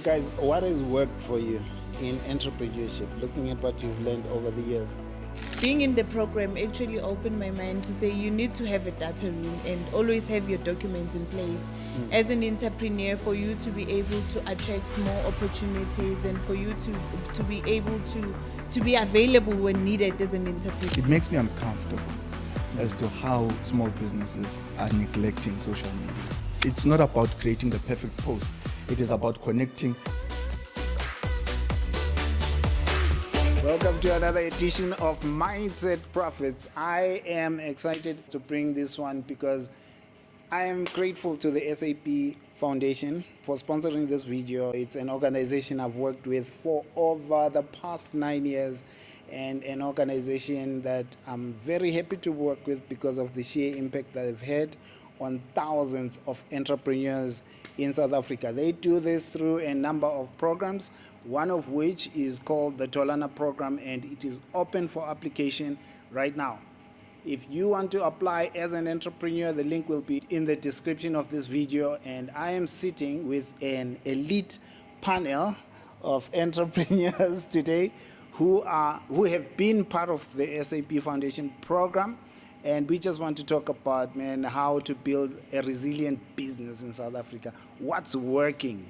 Guys, what has worked for you in entrepreneurship, looking at what you've learned over the years? Being in the program actually opened my mind to say you need to have a data room and always have your documents in place. As an entrepreneur, for you to be able to attract more opportunities and for you to be able to be available when needed as an entrepreneur. It makes me uncomfortable as to how small businesses are neglecting social media. It's not about creating the perfect post. It is about connecting. Welcome to another edition of Mindset Profits. I am excited to bring this one because I am grateful to the SAP Foundation for sponsoring this video. It's an organization I've worked with for over the past 9 years and an organization that I'm very happy to work with because of the sheer impact that they've had on thousands of entrepreneurs in South Africa. They do this through a number of programs, one of which is called the Tolana program, and it is open for application right now. If you want to apply as an entrepreneur, the link will be in the description of this video. And I am sitting with an elite panel of entrepreneurs today who have been part of the SAP Foundation program. And we just want to talk about, how to build a resilient business in South Africa. What's working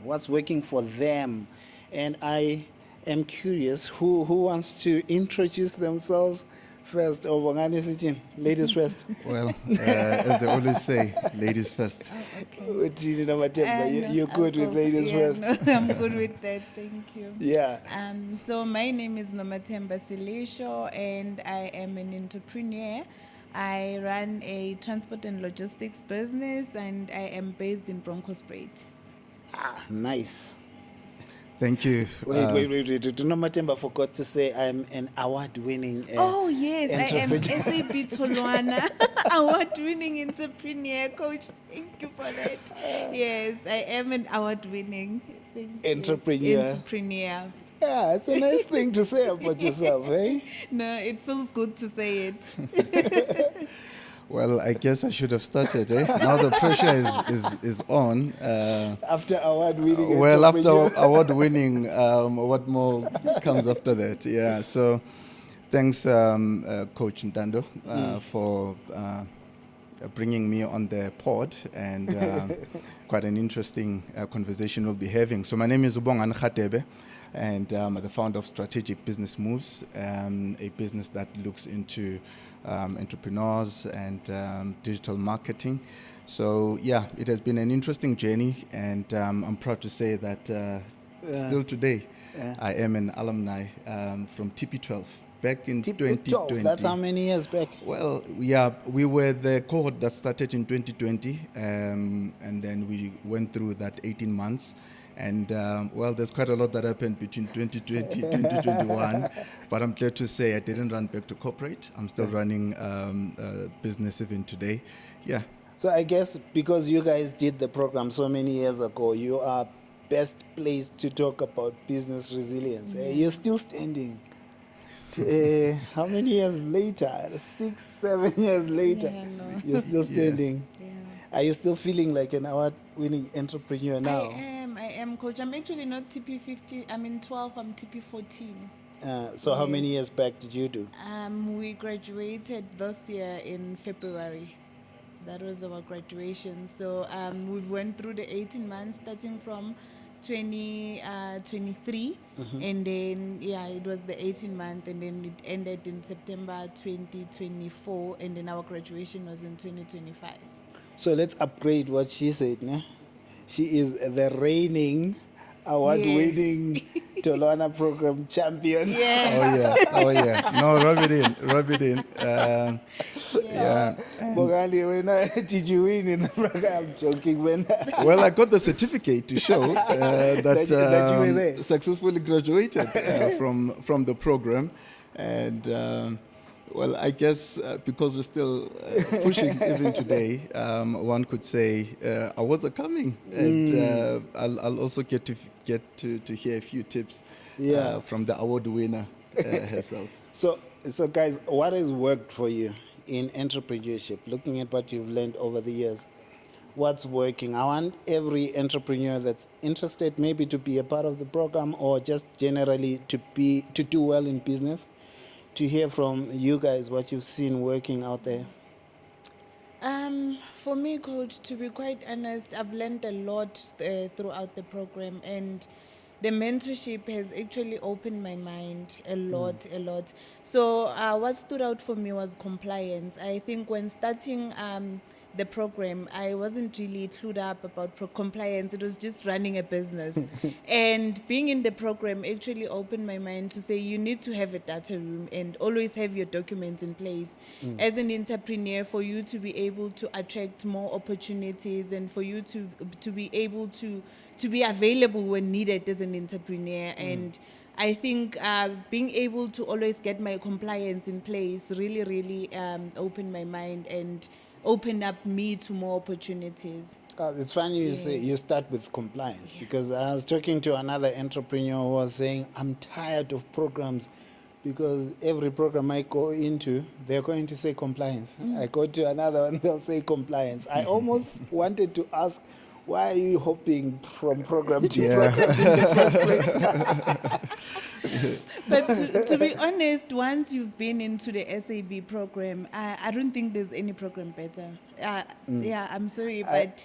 for them. And I am curious, who wants to introduce themselves first? Ladies first. Well, as they always say, ladies first. You're good with ladies first. No, I'm good with that, thank you. Yeah. So my name is Nomathemba Silesho and I am an entrepreneur. I run a transport and logistics business and I am based in Bronkhorstspruit. Nice. Thank you. Wait. Nomathemba forgot to say I'm an award-winning Oh yes, I am entrepreneur. SAP Tolwana, award-winning entrepreneur coach. Thank you for that. Yes, I am an award-winning entrepreneur. Yeah, it's a nice thing to say about yourself, eh? No, it feels good to say it. Well, I guess I should have started. Now the pressure is on. After award-winning Well, after entrepreneur. award-winning, what more comes after that? Yeah. So, thanks, Coach Ntando, for bringing me on the pod, and quite an interesting conversation we'll be having. So, my name is Ubonga Nkhatebe, and I'm the founder of Strategic Business Moves, a business that looks into entrepreneurs and digital marketing. So yeah, it has been an interesting journey, and I'm proud to say that still today I am an alumni from TP12 back in 2020. That's how many years back? Well, yeah, we were the cohort that started in 2020, and then we went through that 18 months. And, well, there's quite a lot that happened between 2020 and 2021. But I'm glad to say I didn't run back to corporate. I'm still running business even today. Yeah. So I guess because you guys did the program so many years ago, you are best placed to talk about business resilience. You're still standing. How many years later? 6, 7 years later, Yeah, no. you're still standing. Yeah. Are you still feeling like an award-winning entrepreneur now? I am coach. I'm actually not TP50. I'm in 12. I'm TP14. So how many years back did you do? We graduated this year in February. That was our graduation. So we went through the 18 months starting from 2023, and then it was the 18 month, and then it ended in September 2024, and then our graduation was in 2025. So let's upgrade what she said. Ne? She is the reigning award-winning Tolana program champion. Oh yeah. No, rub it in. Yeah. Bogali, when did you win in the program? I'm joking, man. Well, I got the certificate to show that That you were there. successfully graduated from the program, and well, I guess because we're still pushing even today, one could say awards are coming, and I'll also get to hear a few tips from the award winner herself. So guys, what has worked for you in entrepreneurship, looking at what you've learned over the years? what's working. I want every entrepreneur that's interested maybe to be a part of the program or just generally to do well in business, to hear from you guys what you've seen working out there. For me, coach, to be quite honest, I've learned a lot throughout the program, and the mentorship has actually opened my mind a lot, a lot. So what stood out for me was compliance. I think when starting the program, I wasn't really clued up about compliance. It was just running a business. And being in the program actually opened my mind to say you need to have a data room and always have your documents in place. As an entrepreneur, for you to be able to attract more opportunities and for you to be able to be available when needed as an entrepreneur. And I think being able to always get my compliance in place really, really opened my mind and opened up me to more opportunities. It's funny you say you start with compliance, because I was talking to another entrepreneur who was saying, I'm tired of programs because every program I go into, they're going to say compliance. I go to another one, they'll say compliance. I almost wanted to ask, why are you hopping from program to program in the first place? But to be honest, once you've been into the SAB program, I don't think there's any program better. Yeah, I'm sorry, but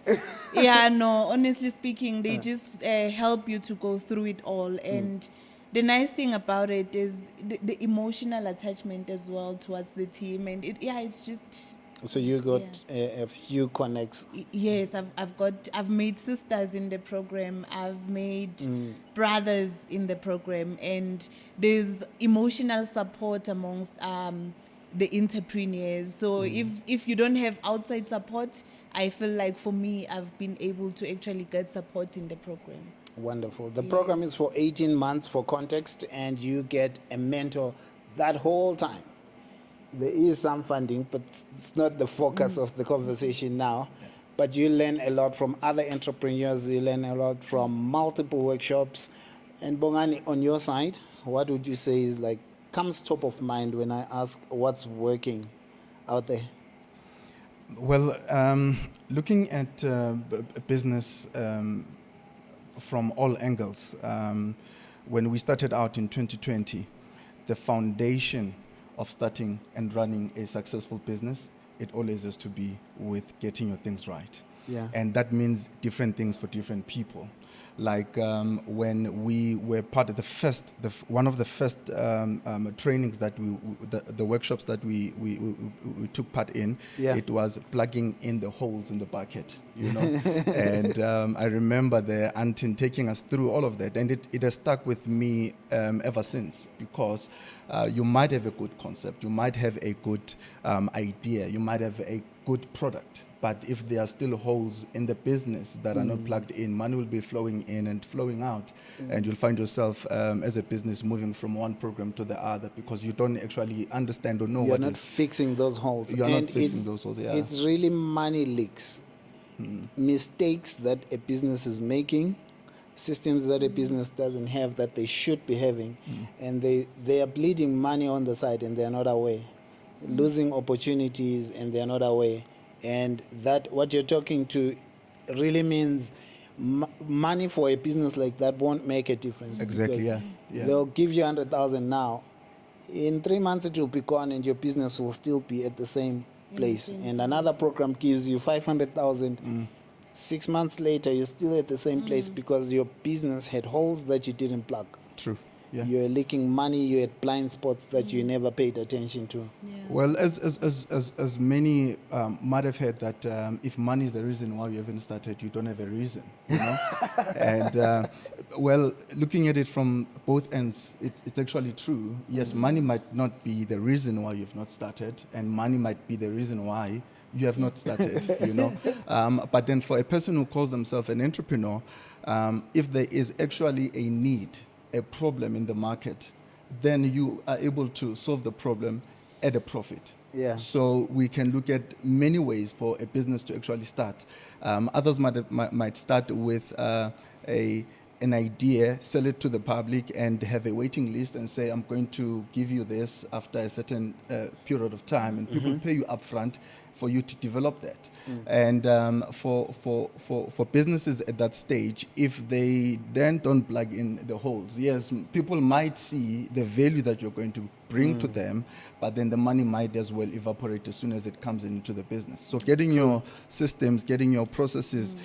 yeah, no, honestly speaking, they just help you to go through it all. And the nice thing about it is the emotional attachment as well towards the team. And it's just... So you got a few connects. Yes, I've made sisters in the program. I've made brothers in the program, and there's emotional support amongst the entrepreneurs. So if you don't have outside support, I feel like for me, I've been able to actually get support in the program. Wonderful. The program is for 18 months for context, and you get a mentor that whole time. There is some funding, but it's not the focus of the conversation now. But you learn a lot from other entrepreneurs. You learn a lot from multiple workshops. And Bongani, on your side, what would you say is like comes top of mind when I ask what's working out there? Well, looking at business from all angles, when we started out in 2020, the foundation of starting and running a successful business, it always has to be with getting your things right. Yeah. And that means different things for different people. Like when we were part of one of the first trainings that the workshops that we took part in, it was plugging in the holes in the bucket, you know. And I remember the auntie taking us through all of that, and it has stuck with me ever since, because you might have a good concept, you might have a good idea, you might have a good product, but if there are still holes in the business that are not plugged in, money will be flowing in and flowing out. And you'll find yourself as a business moving from one program to the other because you don't actually understand or know You're not fixing those holes. You're not fixing those holes, yeah. It's really money leaks, mistakes that a business is making, systems that a business doesn't have that they should be having, and they are bleeding money on the side and they are not aware, losing opportunities and they are not aware. And that what you're talking to really means money for a business like that won't make a difference. Exactly, yeah. They'll give you 100,000 now. In 3 months it will be gone and your business will still be at the same place. And another program gives you 500,000. 6 months later, you're still at the same place because your business had holes that you didn't plug. True. Yeah. You're leaking money, you had blind spots that you never paid attention to. Yeah. Well, as many might have heard that if money is the reason why you haven't started, you don't have a reason, you know. And well, looking at it from both ends, it's actually true. Yes, money might not be the reason why you've not started, and money might be the reason why you have not started, you know. But then for a person who calls themselves an entrepreneur, if there is actually a need, a problem in the market, then you are able to solve the problem at a profit. Yeah. So we can look at many ways for a business to actually start. Others might start with a an idea, sell it to the public, and have a waiting list and say, I'm going to give you this after a certain period of time, and people pay you upfront for you to develop that. And for businesses at that stage, if they then don't plug in the holes, yes, people might see the value that you're going to bring to them, but then the money might as well evaporate as soon as it comes into the business. So getting your systems, getting your processes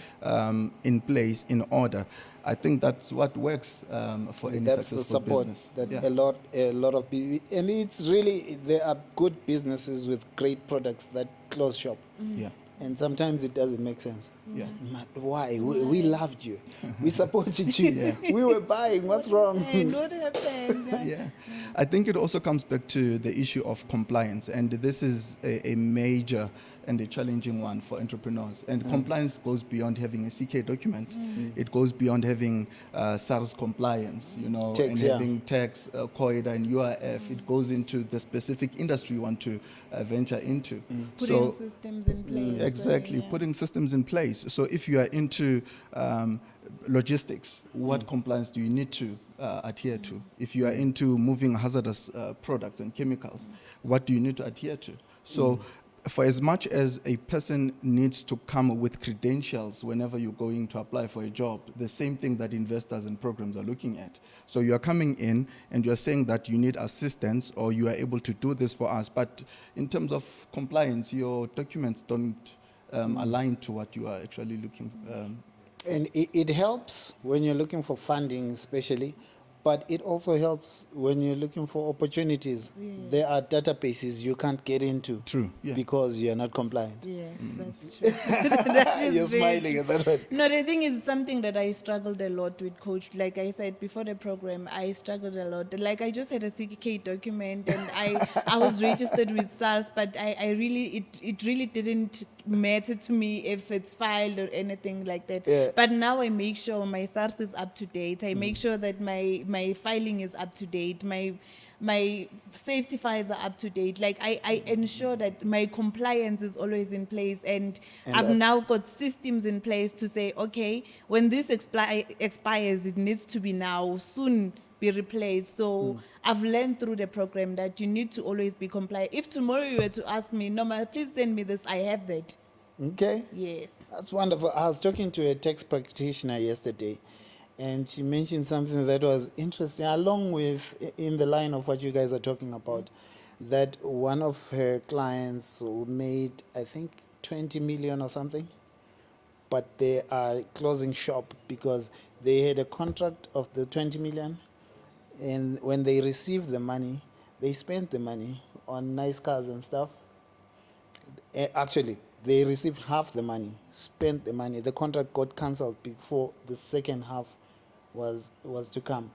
in place, in order, I think that's what works for any That's the successful support business. that Yeah. a lot of people, and it's really, there are good businesses with great products that close shop. Yeah. And sometimes it doesn't make sense. Yeah. Why? We loved you. We supported you. We were buying. What's wrong? And what happened? Yeah, I think it also comes back to the issue of compliance, and this is a major and a challenging one for entrepreneurs. And compliance goes beyond having a CK document. It goes beyond having SARS compliance, Tax, and yeah. having tax, COIDA, and UIF. It goes into the specific industry you want to venture into. Putting systems in place. Exactly, yeah. putting systems in place. So if you are into logistics, what compliance do you need to adhere to? If you are into moving hazardous products and chemicals, what do you need to adhere to? So for as much as a person needs to come with credentials whenever you're going to apply for a job, the same thing that investors and programs are looking at. So you are coming in and you're saying that you need assistance or you are able to do this for us, but in terms of compliance, your documents don't align to what you are actually looking And it helps when you're looking for funding, especially, but it also helps when you're looking for opportunities. Yes. There are databases you can't get into. True, yeah. Because you're not compliant. Yes, that's true. That is You're very smiling true. at that one. No, the thing is something that I struggled a lot with, Coach. Like I said before the program, I struggled a lot. Like I just had a CK document and I was registered with SARS, but I really, it really didn't matter to me if it's filed or anything like that. Yeah. But now I make sure my SARS is up to date. I make sure that my filing is up to date. My safety files are up to date. Like I ensure that my compliance is always in place, and I've now got systems in place to say, okay, when this expires, it needs to be now soon be replaced. So I've learned through the program that you need to always be compliant. If tomorrow you were to ask me, Norma, please send me this, I have that. Okay. Yes. That's wonderful. I was talking to a tax practitioner yesterday, and she mentioned something that was interesting, along with, in the line of what you guys are talking about, that one of her clients who made, I think, 20 million or something, but they are closing shop because they had a contract of the 20 million, and when they received the money, they spent the money on nice cars and stuff. Actually, they received half the money, spent the money. The contract got cancelled before the second half was to come.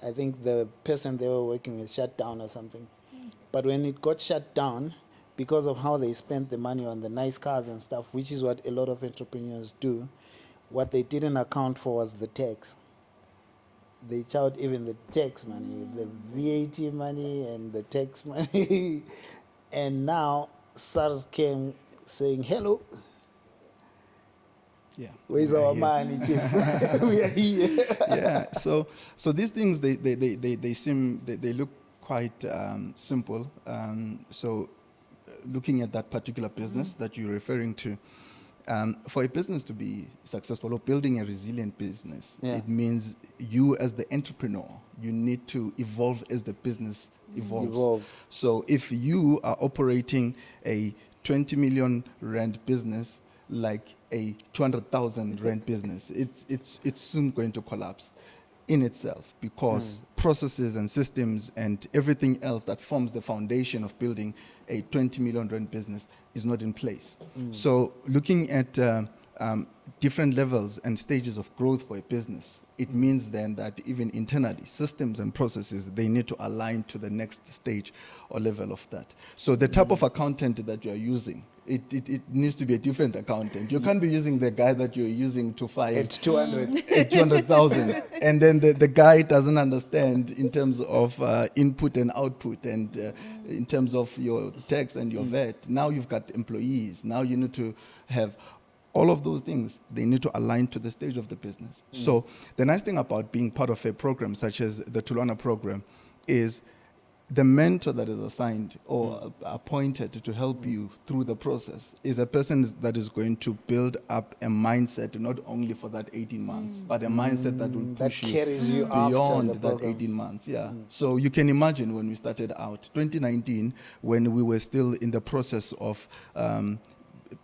I think the person they were working with shut down or something. But when it got shut down, because of how they spent the money on the nice cars and stuff, which is what a lot of entrepreneurs do, what they didn't account for was the tax. They charged even the tax money, the VAT money and the tax money. And now SARS came saying, hello, Yeah. where's we are our here. money, chief? We are here. Yeah. So these things they seem they look quite simple. So looking at that particular business that you're referring to, for a business to be successful or building a resilient business, it means you as the entrepreneur, you need to evolve as the business evolves. So if you are operating a 20 million rand business like a 200,000 rand business, it's soon going to collapse in itself, because processes and systems and everything else that forms the foundation of building a 20 million rand business is not in place. So looking at different levels and stages of growth for a business, it means then that even internally, systems and processes, they need to align to the next stage or level of that. So the type of accountant that you're using, it needs to be a different accountant. You can't be using the guy that you're using to file At 200. at 200,000, and then the guy doesn't understand in terms of input and output, and in terms of your tax and your VAT. Now you've got employees. Now you need to have all of those things, they need to align to the stage of the business. So the nice thing about being part of a program such as the Tulwana program is the mentor that is assigned or appointed to help you through the process is a person that is going to build up a mindset not only for that 18 months, but a mindset that will That push carries you after beyond the that program. 18 months. Yeah. So you can imagine when we started out, 2019, when we were still in the process of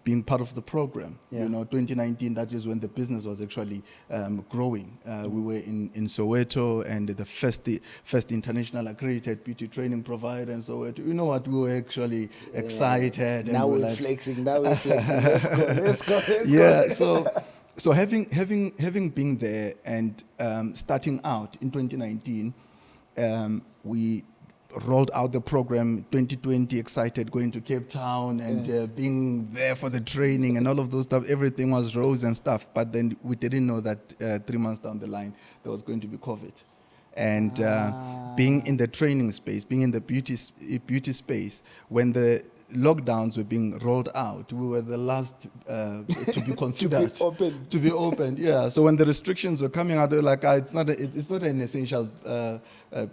being part of the program. Yeah. 2019, that is when the business was actually growing. We were in Soweto, and the first international accredited beauty training provider in Soweto. You know what? We were actually excited. Now and we're flexing. Now we're flexing. Let's go. yeah. So having been there and starting out in 2019, we rolled out the program 2020, excited going to Cape Town and being there for the training and all of those stuff. Everything was rose and stuff, but then we didn't know that 3 months down the line there was going to be COVID. And being in the training space, being in the beauty space, when the lockdowns were being rolled out, we were the last to be considered to be opened. Yeah. So when the restrictions were coming out, they were like, it's not an essential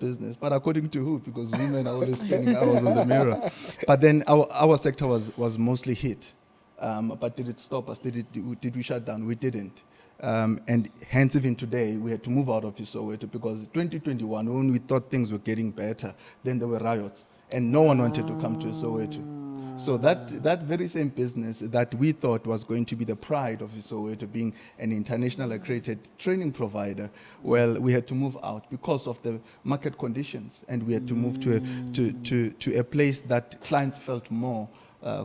business. But according to who? Because women are always spending hours on the mirror. But then our sector was mostly hit. But did it stop us? Did we shut down? We didn't. And hence, even today, we had to move out of Soweto because 2021, when we thought things were getting better, then there were riots, and no one wanted to come to Soweto. So that very same business that we thought was going to be the pride of Soweto, being an international accredited training provider, well, we had to move out because of the market conditions, and we had to move to a place that clients felt more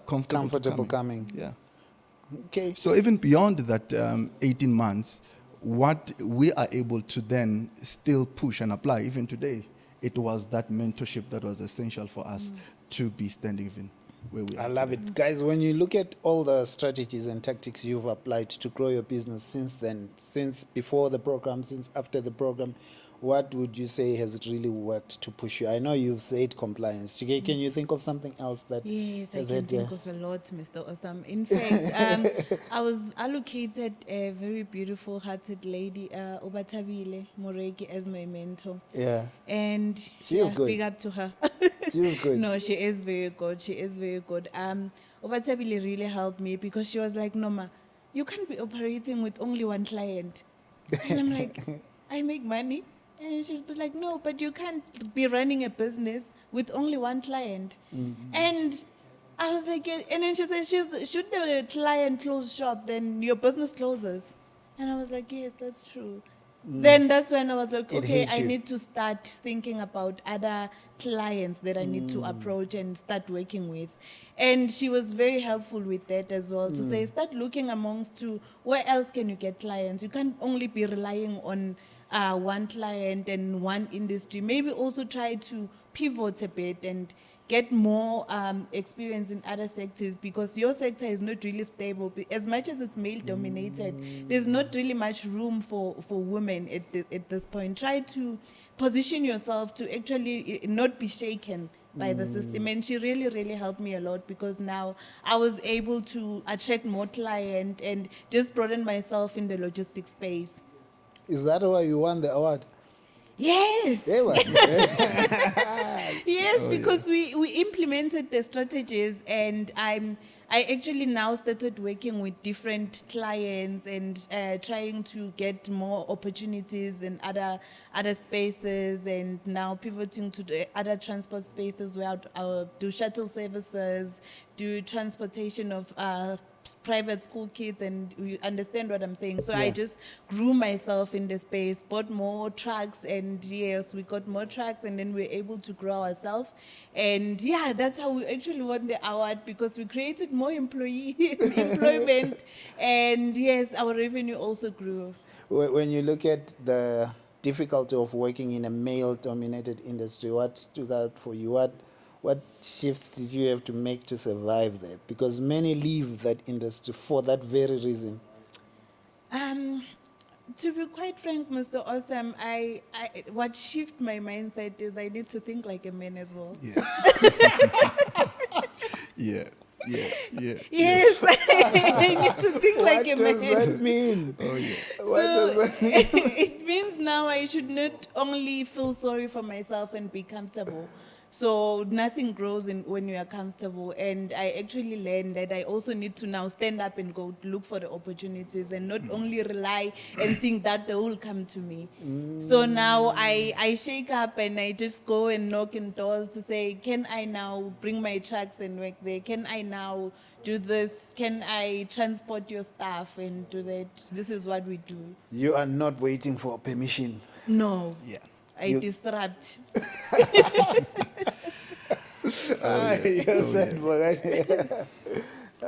comfortable coming. Yeah. Okay. So even beyond that 18 months, what we are able to then still push and apply, even today, it was that mentorship that was essential for us to be standing even where we are. I love it. Guys, when you look at all the strategies and tactics you've applied to grow your business since then, since before the program, since after the program, what would you say has really worked to push you? I know you've said compliance. Can you think of something else that Yes, I has can had, think of a lot, Mr. Awesome. In fact, I was allocated a very beautiful-hearted lady, Obatabile Moreki, as my mentor. Yeah. And She is good. big up to her. She's good. No, she is very good. She is very good. Obatabile really helped me because she was like, Noma, you can't be operating with only one client. And I'm like, I make money. And she was like, no, but you can't be running a business with only one client. And I was like, and then she said, should the client close shop, then your business closes. And I was like, yes, that's true. Then that's when I was like, It okay, hit I you. need to start thinking about other clients that I need to approach and start working with. And she was very helpful with that as well, to say, start looking amongst to where else can you get clients. You can't only be relying on one client and one industry. Maybe also try to pivot a bit and get more experience in other sectors, because your sector is not really stable. As much as it's male dominated, there's not really much room for women at this point. Try to position yourself to actually not be shaken by the system. And she really, really helped me a lot, because now I was able to attract more clients and just broaden myself in the logistics space. Is that why you won the award? Yes. Yeah. Yes, because we implemented the strategies, and I actually now started working with different clients and trying to get more opportunities in other spaces, and now pivoting to the other transport spaces where I'll do shuttle services, do transportation of private school kids, and you understand what I'm saying. So I just grew myself in the space, bought more trucks, and yes, we got more trucks, and then we were able to grow ourselves. And yeah, that's how we actually won the award, because we created more employment, and yes, our revenue also grew. When you look at the difficulty of working in a male-dominated industry, what stood out for you? What shifts did you have to make to survive there? Because many leave that industry for that very reason. To be quite frank, Mr. Awesome, I what shift my mindset is I need to think like a man as well. Yeah. Yeah. Yeah. Yes, I need to think like a What does man. that mean? Oh, yeah. What does So that mean? it means now I should not only feel sorry for myself and be comfortable. So nothing grows when you are comfortable. And I actually learned that I also need to now stand up and go look for the opportunities and not only rely and think that they will come to me. So now I shake up and I just go and knock on doors to say, can I now bring my trucks and work there? Can I now do this? Can I transport your stuff and do that? This is what we do. You are not waiting for permission. No. Yeah. I disrupt. You said for that.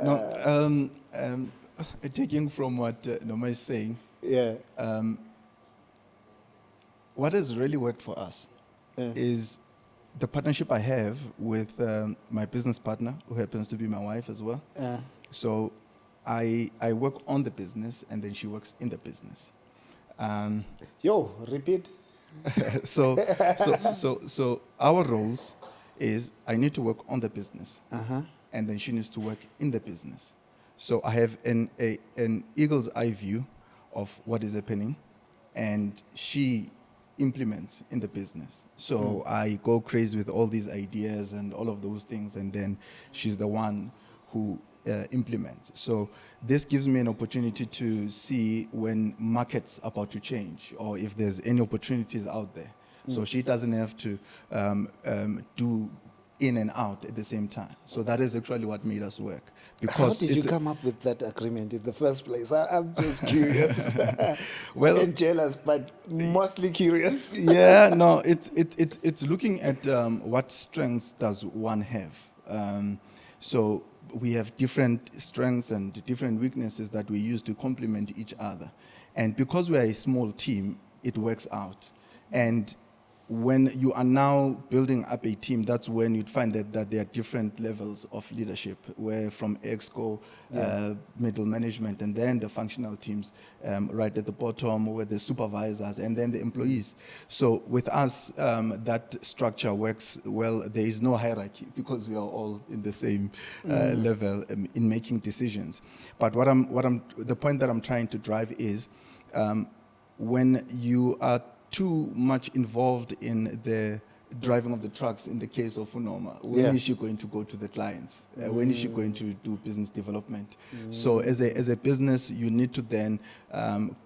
No, taking from what Noma is saying, Yeah. what has really worked for us is the partnership I have with my business partner, who happens to be my wife as well. So I work on the business, and then she works in the business. Yo, repeat. So our roles is I need to work on the business, and then she needs to work in the business. So I have an eagle's eye view of what is happening, and she implements in the business. So I go crazy with all these ideas and all of those things, and then she's the one who implements. So this gives me an opportunity to see when markets are about to change, or if there's any opportunities out there. So she doesn't have to do in and out at the same time. So that is actually what made us work. How Because did you it's- come up with that agreement in the first place? I'm just curious. Well- and jealous, but mostly curious. Yeah, no, it's looking at what strengths does one have. So we have different strengths and different weaknesses that we use to complement each other. And because we are a small team, it works out. And when you are now building up a team, that's when you'd find that there are different levels of leadership, where from EXCO, middle management, and then the functional teams right at the bottom, where the supervisors, and then the employees. So with us, that structure works well. There is no hierarchy because we are all in the same level in making decisions. But the point that I'm trying to drive is when you are too much involved in the driving of the trucks, in the case of Unoma, when is she going to go to the clients? When is she going to do business development? So as a business, you need to then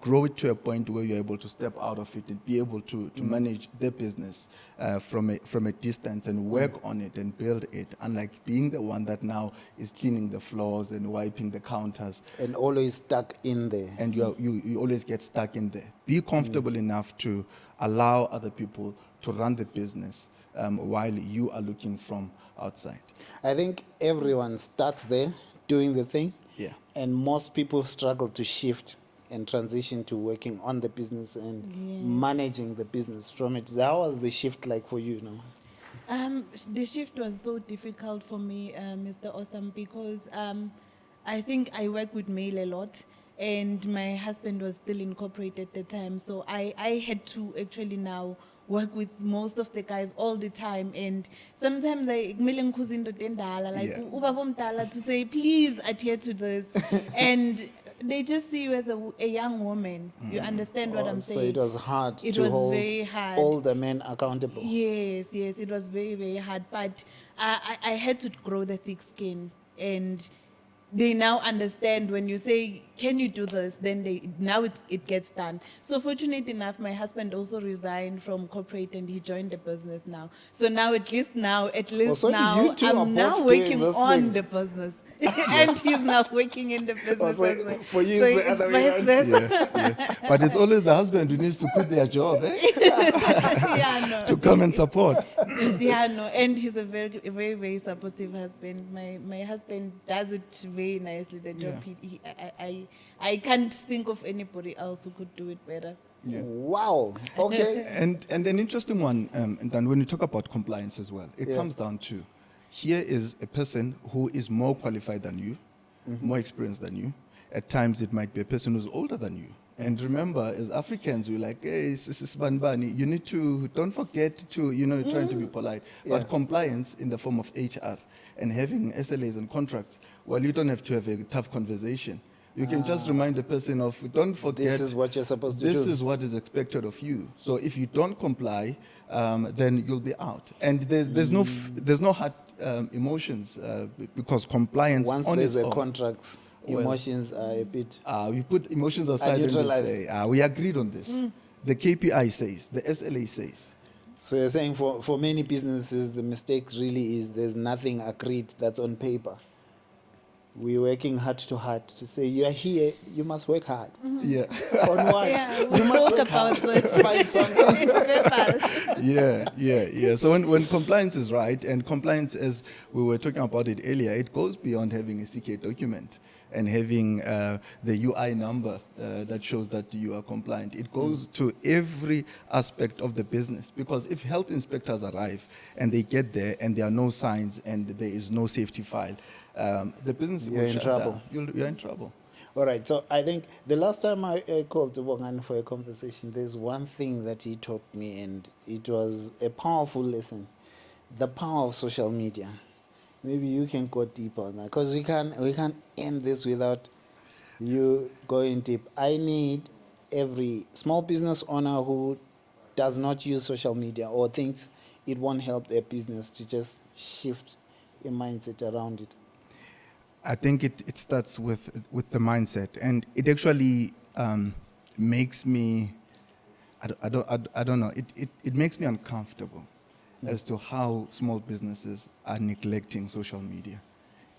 grow it to a point where you're able to step out of it and be able to manage the business from a distance and work on it and build it, unlike being the one that now is cleaning the floors and wiping the counters. And always stuck in there. And you always get stuck in there. Be comfortable enough to allow other people to run the business while you are looking from outside. I think everyone starts there doing the thing. Yeah. And most people struggle to shift and transition to working on the business and managing the business from it. How was the shift like for you now? The shift was so difficult for me, Mr. Awesome, because I think I work with male a lot, and my husband was still in corporate at the time. So I had to actually now work with most of the guys all the time, and sometimes like Yeah. ubaba omdala to say, please adhere to this. And they just see you as a young woman. You understand what I'm So saying? it was hard It to was hold very hard. all the men accountable. Yes, it was very, very hard. But I had to grow the thick skin, and they now understand when you say, can you do this? Then it gets done. So fortunate enough, my husband also resigned from corporate and he joined the business now. So now at least so now you two are I'm now both doing working this on thing. the business. And he's now working in the business so as well. for you, it's the other way vice around. versa. Yeah. But it's always the husband who needs to quit their job Yeah, no. to come and support. Yeah, no, and he's a very, very, very supportive husband. My husband does it very nicely. The job, I can't think of anybody else who could do it better. Yeah. Wow. Okay. And an interesting one, and then when you talk about compliance as well, it comes down to, here is a person who is more qualified than you, more experienced than you. At times it might be a person who's older than you, And remember, as Africans, we're like, hey, this is banbani. You need to, don't forget to, trying to be polite. Yeah. But compliance in the form of HR and having SLAs and contracts, well, you don't have to have a tough conversation. You can just remind the person of, don't forget. This is what you're supposed to do. This is what is expected of you. So if you don't comply, then you'll be out. And there's no hard emotions because compliance Once on there's its a own. contract, emotions are a bit. We put emotions aside and we neutralized. say, we agreed on this. The KPI says, the SLA says. So you're saying for many businesses, the mistake really is there's nothing agreed that's on paper. We're working heart to heart to say, you are here, you must work hard. Yeah. On what? Yeah, You we must spoke work about hard. this. Find something. In papers. Yeah. So when compliance is right, and compliance, as we were talking about it earlier, it goes beyond having a CK document and having the UI number that shows that you are compliant. It goes to every aspect of the business, because if health inspectors arrive and they get there and there are no signs and there is no safety file, the business You're will in shut trouble. down. You're in trouble. All right, so I think the last time I called Bongan for a conversation, there's one thing that he taught me, and it was a powerful lesson: the power of social media. Maybe you can go deeper on that, because we can't end this without you going deep. I need every small business owner who does not use social media or thinks it won't help their business to just shift a mindset around it. I think it starts with the mindset, and it actually makes me, I don't know, it makes me uncomfortable as to how small businesses are neglecting social media.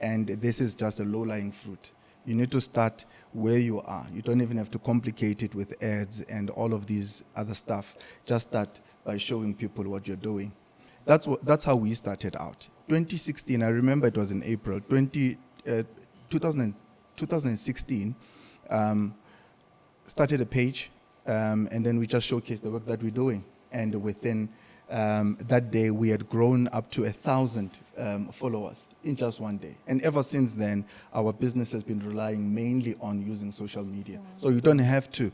And this is just a low-lying fruit. You need to start where you are. You don't even have to complicate it with ads and all of these other stuff. Just start by showing people what you're doing. That's how we started out. 2016, I remember it was in April. 2016, started a page, and then we just showcased the work that we're doing. And within that day, we had grown up to 1,000 followers in just one day. And ever since then, our business has been relying mainly on using social media. So you don't have to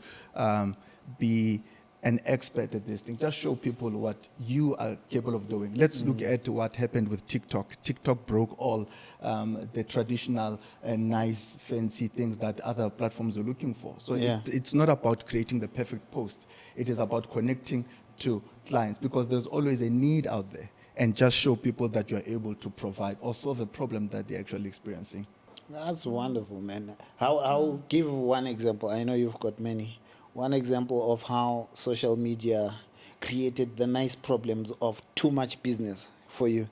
be an expert at this thing. Just show people what you are capable of doing. Let's look at what happened with TikTok. TikTok broke all the traditional and nice, fancy things that other platforms are looking for. So it's not about creating the perfect post. It is about connecting to clients, because there's always a need out there, and just show people that you're able to provide or solve a problem that they're actually experiencing. That's wonderful, man. How give one example. I know you've got many. One example of how social media created the nice problems of too much business for you.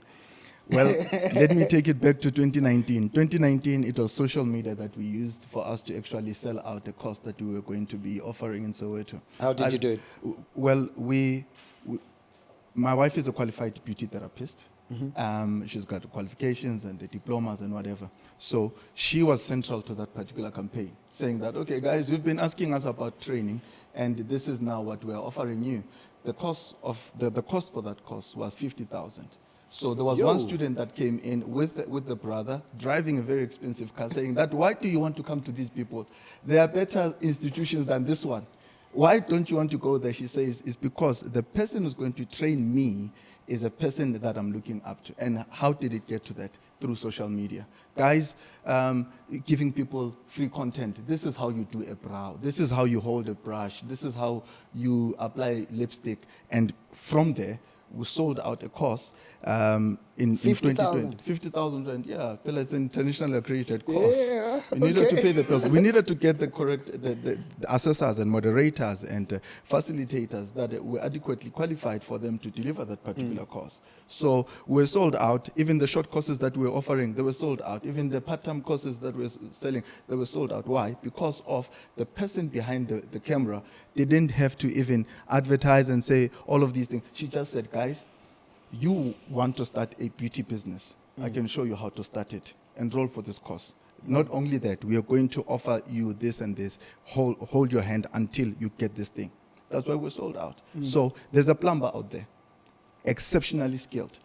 Well, let me take it back to 2019. 2019, it was social media that we used for us to actually sell out the course that we were going to be offering in Soweto. How did you do it? Well, my wife is a qualified beauty therapist. She's got the qualifications and the diplomas and whatever. So she was central to that particular campaign, saying that, okay, guys, you've been asking us about training, and this is now what we're offering you. The cost of the cost for that course was 50,000. So there was one student that came in with the brother, driving a very expensive car, saying that, why do you want to come to these people? There are better institutions than this one. Why don't you want to go there? She says, it's because the person who's going to train me is a person that I'm looking up to. And how did it get to that? Through social media. Guys, giving people free content. This is how you do a brow. This is how you hold a brush. This is how you apply lipstick. And from there, we sold out a course in 2020. 50,000 rand, yeah. It's an internationally accredited course. Yeah, We needed to pay the bills. We needed to get the correct the assessors and moderators and facilitators that were adequately qualified for them to deliver that particular course. So we're sold out. Even the short courses that we were offering, they were sold out. Even the part-time courses that we're selling, they were sold out. Why? Because of the person behind the camera. They didn't have to even advertise and say all of these things. She just said, guys, you want to start a beauty business. I can show you how to start it. Enroll for this course. Not only that, we are going to offer you this and this. Hold your hand until you get this thing. That's why we're sold out. So there's a plumber out there, exceptionally skilled,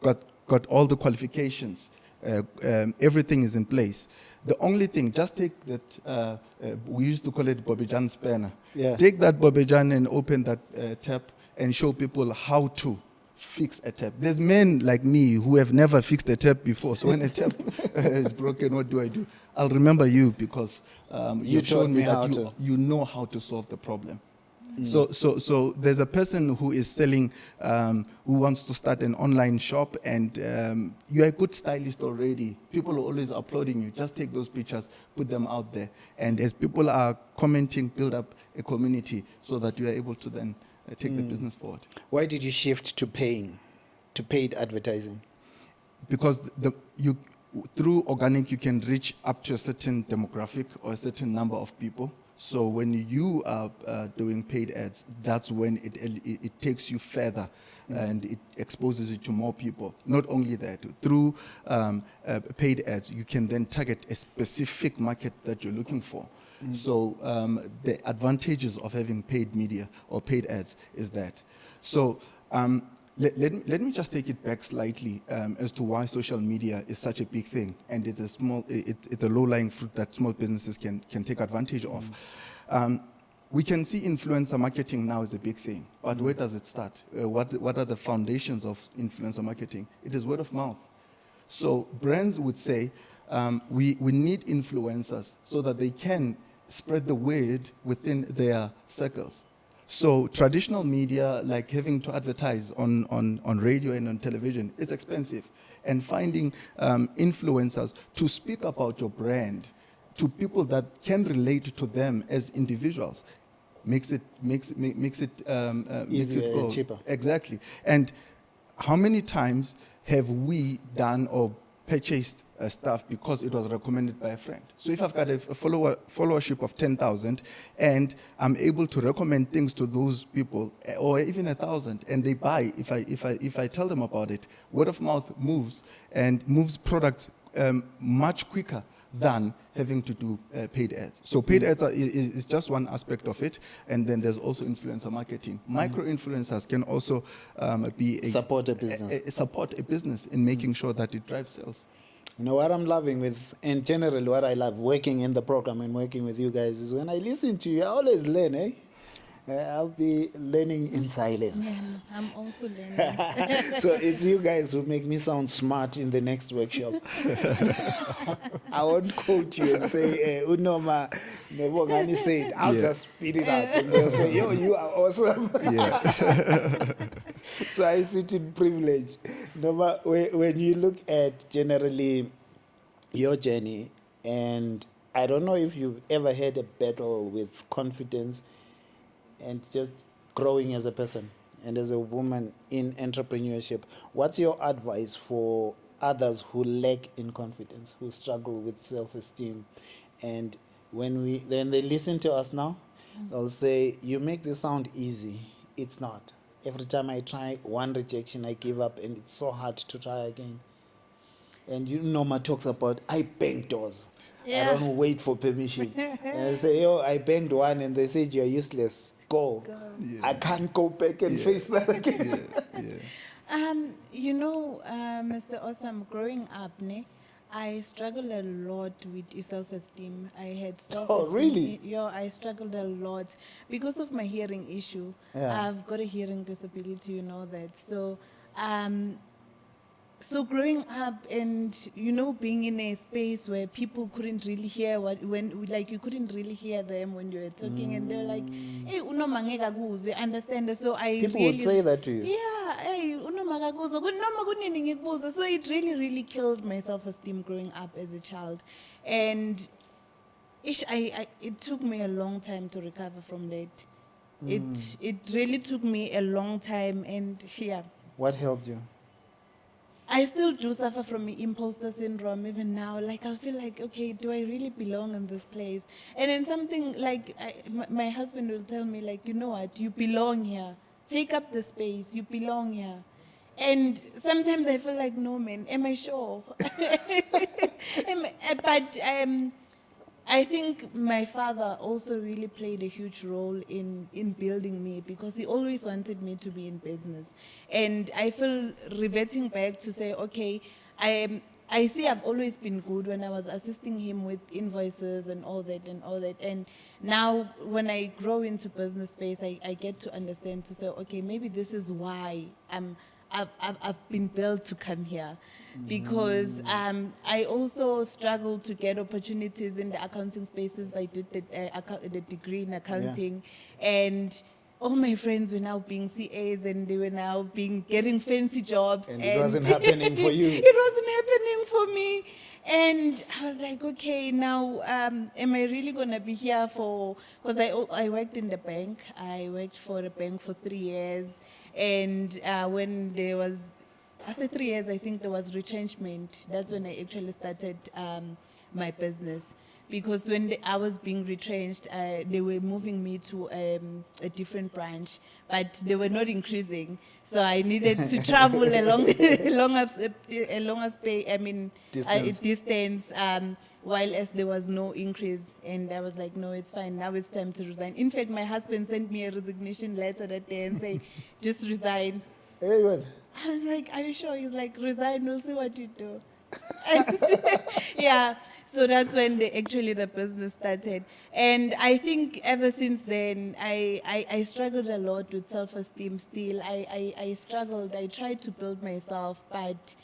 got all the qualifications, everything is in place. The only thing, just take that, we used to call it Bobijan spanner. Yeah. Take that Bobijan and open that tap and show people how to fix a tap. There's men like me who have never fixed a tap before. So when a tap is broken, what do? I'll remember you because you've taught shown me me how that to. you know how to solve the problem. So there's a person who is selling, who wants to start an online shop, and you're a good stylist already. People are always applauding you. Just take those pictures, put them out there. And as people are commenting, build up a community so that you are able to then take the business forward. Why did you shift to paid advertising? Because through organic, you can reach up to a certain demographic or a certain number of people. So when you are doing paid ads, that's when it takes you further and it exposes you to more people. Not only that, through paid ads, you can then target a specific market that you're looking for. So the advantages of having paid media or paid ads is that. So let me just take it back slightly as to why social media is such a big thing, and it's a low-lying fruit that small businesses can take advantage of. We can see influencer marketing now as a big thing, but where does it start? What are the foundations of influencer marketing? It is word of mouth. So brands would say, we need influencers so that they can spread the word within their circles. So traditional media, like having to advertise on radio and on television, is expensive. And finding influencers to speak about your brand to people that can relate to them as individuals makes it Easier go and cheaper. Exactly. And how many times have we done or purchased stuff because it was recommended by a friend? So if I've got a followership of 10,000 and I'm able to recommend things to those people, or even 1,000, and they buy, if I tell them about it, word of mouth moves and moves products much quicker than having to do paid ads. So paid ads is just one aspect of it, and then there's also influencer marketing. Micro-influencers can also Support a business. Support a business in making sure that it drives sales. You know what I'm loving with, and generally what I love working in the program and working with you guys is when I listen to you, I always learn, eh? I'll be learning in silence. Yeah, I'm also learning. So it's you guys who make me sound smart in the next workshop. I won't quote you and say, Unoma, Nebongani said, I'll just spit it out. And they'll say, yo, you are awesome. Yeah. So I sit in privilege. Noma, when you look at generally your journey, and I don't know if you've ever had a battle with confidence and just growing as a person and as a woman in entrepreneurship, what's your advice for others who lack in confidence, who struggle with self-esteem? And when they listen to us now, they'll say, you make this sound easy. It's not. Every time I try one rejection, I give up, and it's so hard to try again. And Norma talks about, I bang doors. Yeah. I don't wait for permission. And I say, yo, I banged one, and they said, you're useless. Go. Yeah. I can't go back and face that again. Mr. Awesome, growing up, I struggled a lot with self-esteem. I had self-esteem. Oh, really? Yeah, I struggled a lot because of my hearing issue. Yeah. I've got a hearing disability, you know that. So growing up and, being in a space where people couldn't really hear you couldn't really hear them when you were talking, and they were like, hey, understand. So People would say that to you. Yeah, hey, so it really, really killed my self-esteem growing up as a child. And it took me a long time to recover from that. It really took me a long time, and yeah. What helped you? I still do suffer from imposter syndrome even now. Like, I'll feel like, okay, do I really belong in this place? And then something like, my husband will tell me, like, you know what, you belong here. Take up the space, you belong here. And sometimes I feel like, no, man, am I sure? But I think my father also really played a huge role in building me, because he always wanted me to be in business. And I feel reverting back to say, okay, I see I've always been good when I was assisting him with invoices and all that and all that. And now when I grow into business space, I get to understand to say, okay, maybe this is why I've been built to come here. Because I also struggled to get opportunities in the accounting spaces. I did the degree in accounting, and all my friends were now being CAs, and they were now getting fancy jobs. And it wasn't happening for you. It wasn't happening for me. And I was like, okay, now am I really going to be here for, because I worked in the bank. I worked for the bank for 3 years. And when there was, after 3 years, I think there was retrenchment. That's when I actually started my business. Because when I was being retrenched, they were moving me to a different branch, but they were not increasing. So I needed to travel a distance, while as there was no increase. And I was like, no, it's fine. Now it's time to resign. In fact, my husband sent me a resignation letter that day and said, just resign. Hey, what? I was like, are you sure? He's like, resign, we'll see what you do. And yeah, so that's when the business started. And I think ever since then, I struggled a lot with self-esteem still. I struggled. I tried to build myself, but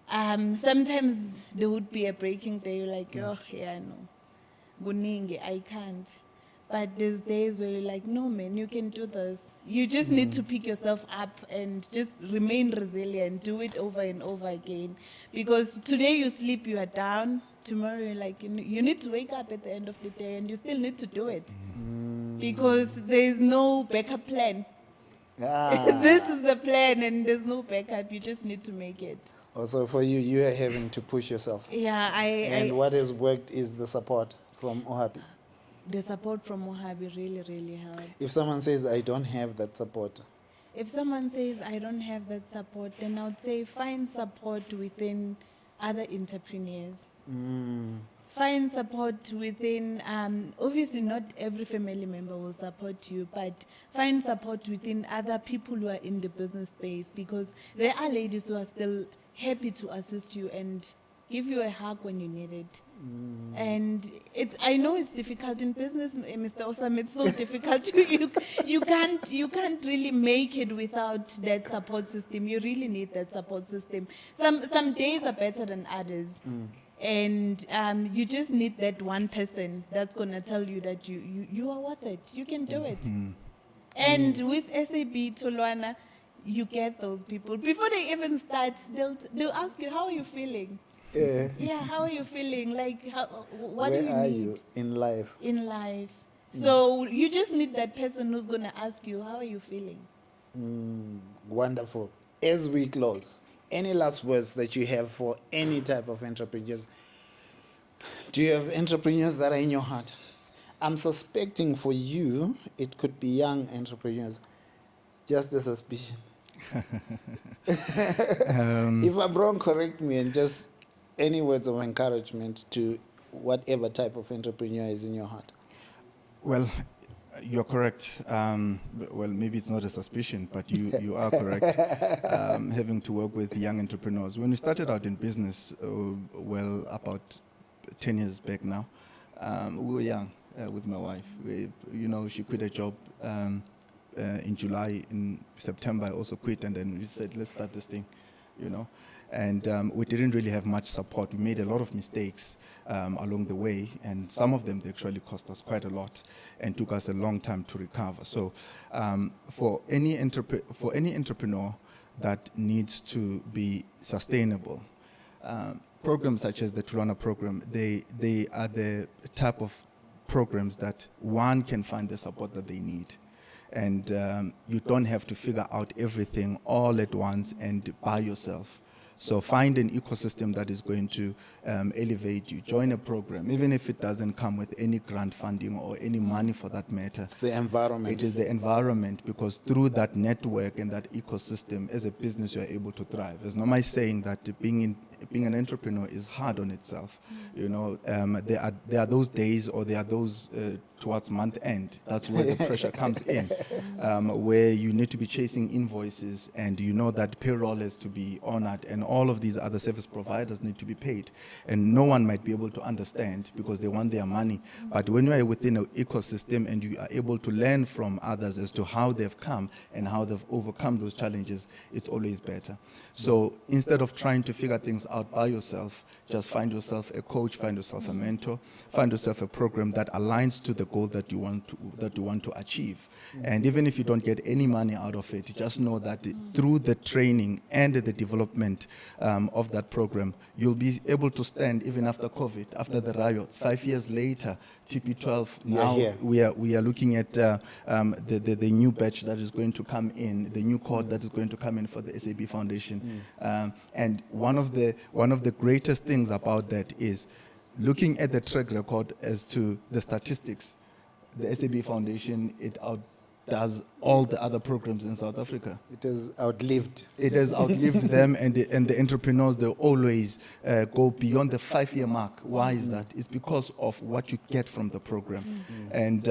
sometimes there would be a breaking day. You're like, oh, yeah, no. Buningi, I can't. But there's days where you're like, no, man, you can do this. You just need to pick yourself up and just remain resilient. Do it over and over again. Because today you sleep, you are down. Tomorrow you're like, you need to wake up at the end of the day and you still need to do it. Because there's no backup plan. This is the plan and there's no backup. You just need to make it. Also for you, you are having to push yourself. Yeah, And what has worked is the support from Ohapi. The support from Mohabi really, really helped. If someone says, I don't have that support. If someone says, I don't have that support, then I would say find support within other entrepreneurs. Find support within, obviously not every family member will support you, but find support within other people who are in the business space, because there are ladies who are still happy to assist you and give you a hug when you need it. And I know it's difficult in business, Mr. Osam. It's so difficult. You can't really make it without that support system. You really need that support system. Some days are better than others. And you just need that one person that's gonna tell you that you are worth it. You can do it. And with SAB Tolwana, you get those people. Before they even start, they'll ask you, how are you feeling? Yeah, how are you feeling? Like, what do you need? Where are you in life? In life. So you just need that person who's going to ask you, how are you feeling? Wonderful. As we close, any last words that you have for any type of entrepreneurs? Do you have entrepreneurs that are in your heart? I'm suspecting for you, it could be young entrepreneurs. Just a suspicion. If I'm wrong, correct me, and just any words of encouragement to whatever type of entrepreneur is in your heart. Well, you're correct. Well, maybe it's not a suspicion, but you are correct. Having to work with young entrepreneurs. When we started out in business, well, about 10 years back now, we were young with my wife. She quit a job in July. In September, I also quit, and then we said, let's start this thing, And we didn't really have much support. We made a lot of mistakes along the way, and some of them they actually cost us quite a lot and took us a long time to recover. So for any entrepreneur that needs to be sustainable, programs such as the Tulana program, they are the type of programs that one can find the support that they need. And you don't have to figure out everything all at once and by yourself. So find an ecosystem that is going to elevate you. Join a program, even if it doesn't come with any grant funding or any money for that matter. It's the environment. It is the environment, because through that network and that ecosystem, as a business, you are able to thrive. There's no my saying that being an entrepreneur is hard on itself. There are those days, or there are those towards month end. That's where the pressure comes in, where you need to be chasing invoices, and you know that payroll has to be honored, and all of these other service providers need to be paid. And no one might be able to understand because they want their money. But when you are within an ecosystem and you are able to learn from others as to how they've come and how they've overcome those challenges, it's always better. So instead of trying to figure things out by yourself, just find yourself a coach, find yourself a mentor, find yourself a program that aligns to the goal that you want to achieve. And even if you don't get any money out of it, just know that through the training and the development of that program, you'll be able to stand even after COVID, after the riots. 5 years later, TP12, now we are looking at the new batch that is going to come in, the new cohort that is going to come in for the SAB Foundation. And one of the greatest things about that is looking at the track record as to the statistics. The SAB Foundation, it outdoes all the other programs in South Africa. It has outlived. It has outlived them, and the entrepreneurs, they always go beyond the 5-year mark. Why is that? It's because of what you get from the program. And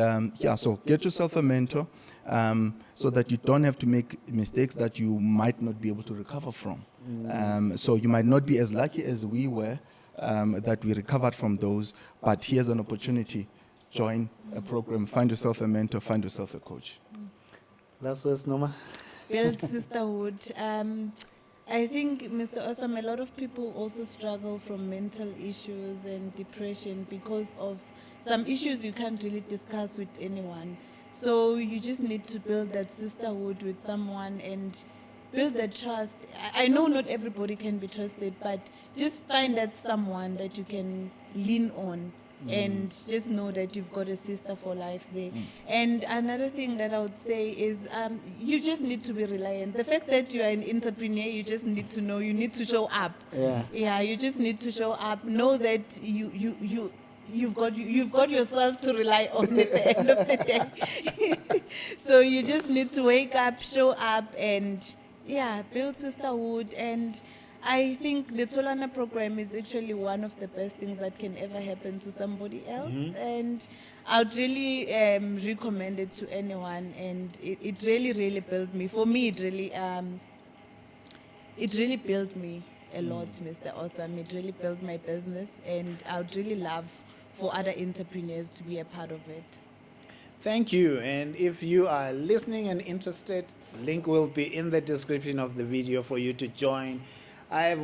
so get yourself a mentor so that you don't have to make mistakes that you might not be able to recover from. So you might not be as lucky as we were, that we recovered from those, but here's an opportunity. Join a program, find yourself a mentor, find yourself a coach. Last words, Noma? Build sisterhood. I think, Mr. Osam, a lot of people also struggle from mental issues and depression because of some issues you can't really discuss with anyone. So you just need to build that sisterhood with someone and build that trust. I know not everybody can be trusted, but just find that someone that you can lean on. And just know that you've got a sister for life there. And another thing that I would say is you just need to be reliant. The fact that you are an entrepreneur, you just need to know you need to show up. Yeah, you just need to show up. Know that you've got yourself to rely on at the end of the day. So you just need to wake up, show up, and build sisterhood. And I think the Tolana program is actually one of the best things that can ever happen to somebody else. And I'd really recommend it to anyone. And it really, really built me. For me, it really built me a lot, Mr. Awesome. It really built my business. And I would really love for other entrepreneurs to be a part of it. Thank you. And if you are listening and interested, link will be in the description of the video for you to join. I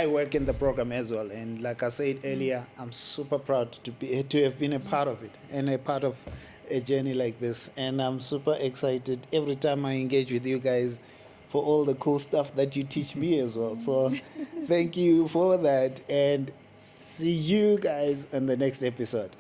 work in the program as well, and like I said earlier, I'm super proud to have been a part of it and a part of a journey like this. And I'm super excited every time I engage with you guys for all the cool stuff that you teach me as well. So thank you for that, and see you guys in the next episode.